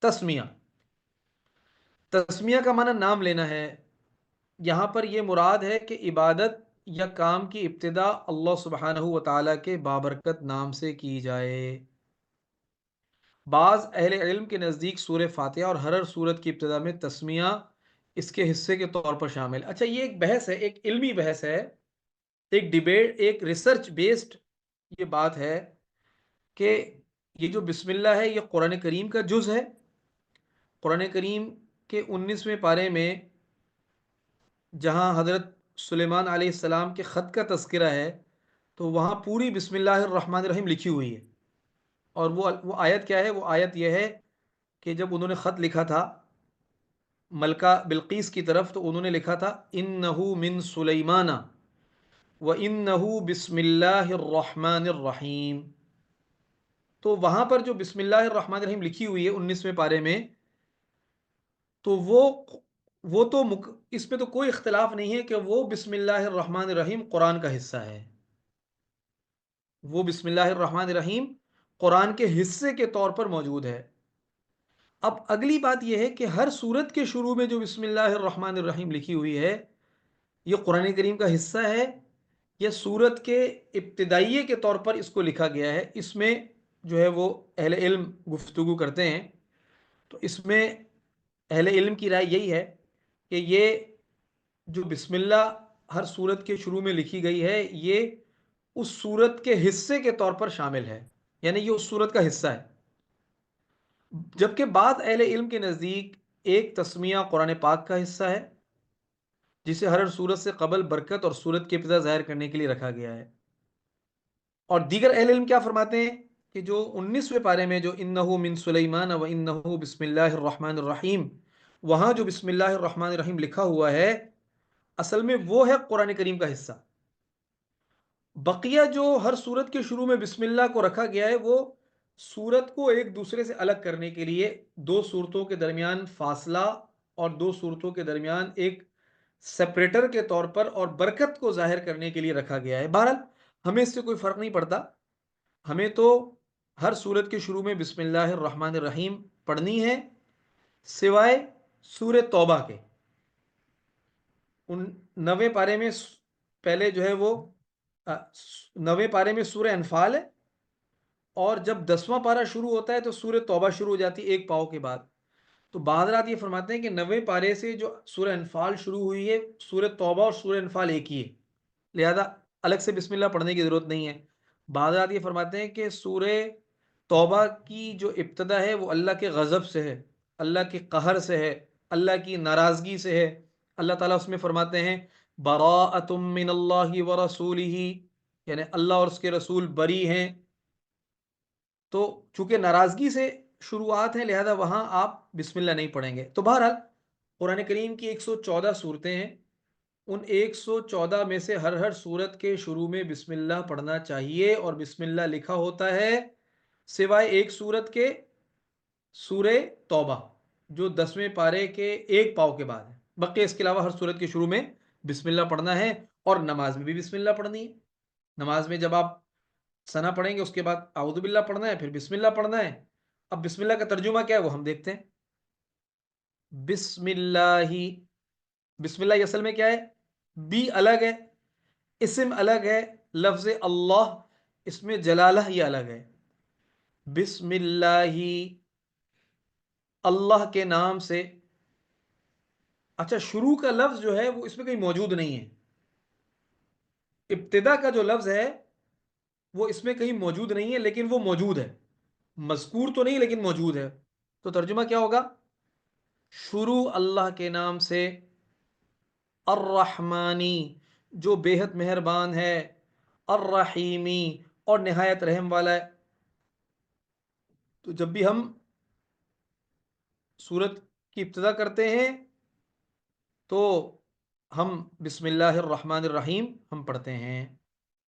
تسمیہ، تسمیہ کا معنی نام لینا ہے. یہاں پر یہ مراد ہے کہ عبادت یا کام کی ابتدا اللہ سبحانہ و تعالیٰ کے بابرکت نام سے کی جائے. بعض اہل علم کے نزدیک سورہ فاتحہ اور ہر سورت کی ابتدا میں تسمیہ اس کے حصے کے طور پر شامل. اچھا، یہ ایک بحث ہے، ایک علمی بحث ہے، ایک ڈیبیٹ، ایک ریسرچ بیسڈ یہ بات ہے کہ یہ جو بسم اللہ ہے یہ قرآن کریم کا جز ہے. قرآن کریم کے 19ویں پارے میں جہاں حضرت سلیمان علیہ السلام کے خط کا تذکرہ ہے تو وہاں پوری بسم اللہ الرحمن الرحیم لکھی ہوئی ہے. اور وہ آیت کیا ہے؟ وہ آیت یہ ہے کہ جب انہوں نے خط لکھا تھا ملکہ بلقیس کی طرف تو انہوں نے لکھا تھا انہو من سلیمان و انہو بسم اللہ الرحمن الرحیم. تو وہاں پر جو بسم اللہ الرحمن الرحیم لکھی ہوئی ہے 19ویں پارے میں، تو وہ تو اس میں تو کوئی اختلاف نہیں ہے کہ وہ بسم اللہ الرحمن الرحیم قرآن کا حصہ ہے. وہ بسم اللہ الرحمن الرحیم قرآن کے حصے کے طور پر موجود ہے. اب اگلی بات یہ ہے کہ ہر سورت کے شروع میں جو بسم اللہ الرحمن الرحیم لکھی ہوئی ہے یہ قرآن کریم کا حصہ ہے یا سورت کے ابتدائیے کے طور پر اس کو لکھا گیا ہے؟ اس میں جو ہے وہ اہل علم گفتگو کرتے ہیں. تو اس میں اہل علم کی رائے یہی ہے کہ یہ جو بسم اللہ ہر سورت کے شروع میں لکھی گئی ہے یہ اس سورت کے حصے کے طور پر شامل ہے، یعنی یہ اس سورت کا حصہ ہے. جبکہ بعض اہل علم کے نزدیک ایک تسمیہ قرآن پاک کا حصہ ہے جسے ہر سورت سے قبل برکت اور سورت کی ابتدا ظاہر کرنے کے لیے رکھا گیا ہے. اور دیگر اہل علم کیا فرماتے ہیں کہ جو 19ویں پارے میں جو انہو من سلیمان و انہو بسم اللہ الرحمن الرحیم، وہاں جو بسم اللہ الرحمن الرحیم لکھا ہوا ہے اصل میں وہ ہے قرآن کریم کا حصہ. بقیہ جو ہر سورت کے شروع میں بسم اللہ کو رکھا گیا ہے وہ سورت کو ایک دوسرے سے الگ کرنے کے لیے، دو سورتوں کے درمیان فاصلہ اور دو سورتوں کے درمیان ایک سپریٹر کے طور پر اور برکت کو ظاہر کرنے کے لیے رکھا گیا ہے. بہرحال ہمیں اس سے کوئی فرق نہیں پڑتا، ہمیں تو ہر سورت کے شروع میں بسم اللہ الرحمن الرحیم پڑھنی ہے سوائے سورہ توبہ کے. 9ویں پارے میں پہلے جو ہے وہ 9ویں پارے میں سورہ انفال ہے، اور جب 10واں پارہ شروع ہوتا ہے تو سورہ توبہ شروع ہو جاتی ہے ایک پاؤ کے بعد. تو بعض رات یہ فرماتے ہیں کہ 9ویں پارے سے جو سورہ انفال شروع ہوئی ہے سورہ توبہ اور سورہ انفال ایک ہی ہے، لہذا الگ سے بسم اللہ پڑھنے کی ضرورت نہیں ہے. بعض رات یہ فرماتے ہیں کہ سورہ توبہ کی جو ابتدا ہے وہ اللہ کے غضب سے ہے، اللہ کے قہر سے ہے، اللہ کی ناراضگی سے ہے. اللہ تعالیٰ اس میں فرماتے ہیں براءۃ من اللہ ورسولہ، یعنی اللہ اور اس کے رسول بری ہیں. تو چونکہ ناراضگی سے شروعات ہیں لہذا وہاں آپ بسم اللہ نہیں پڑھیں گے. تو بہرحال قرآن کریم کی 114 صورتیں ہیں، ان 114 میں سے ہر سورت کے شروع میں بسم اللہ پڑھنا چاہیے اور بسم اللہ لکھا ہوتا ہے سوائے ایک سورت کے سورہ توبہ جو 10ویں پارے کے ایک پاؤ کے بعد ہے. بقیہ اس کے علاوہ ہر سورت کے شروع میں بسم اللہ پڑھنا ہے، اور نماز میں بھی بسم اللہ پڑھنی ہے. نماز میں جب آپ ثنا پڑھیں گے اس کے بعد اعوذ باللہ پڑھنا ہے، پھر بسم اللہ پڑھنا ہے. اب بسم اللہ کا ترجمہ کیا ہے وہ ہم دیکھتے ہیں. بسم اللہ، بسم اللہ اصل میں کیا ہے؟ بی الگ ہے، اسم الگ ہے، لفظ اللہ اس میں جلالہ یہ الگ ہے. بسم اللہ، اللہ کے نام سے. اچھا، شروع کا لفظ جو ہے وہ اس میں کہیں موجود نہیں ہے، ابتدا کا جو لفظ ہے وہ اس میں کہیں موجود نہیں ہے، لیکن وہ موجود ہے، مذکور تو نہیں لیکن موجود ہے. تو ترجمہ کیا ہوگا؟ شروع اللہ کے نام سے، الرحمانی جو بے حد مہربان ہے، الرحیمی اور نہایت رحم والا ہے. تو جب بھی ہم سورت کی ابتدا کرتے ہیں تو ہم بسم اللہ الرحمن الرحیم ہم پڑھتے ہیں.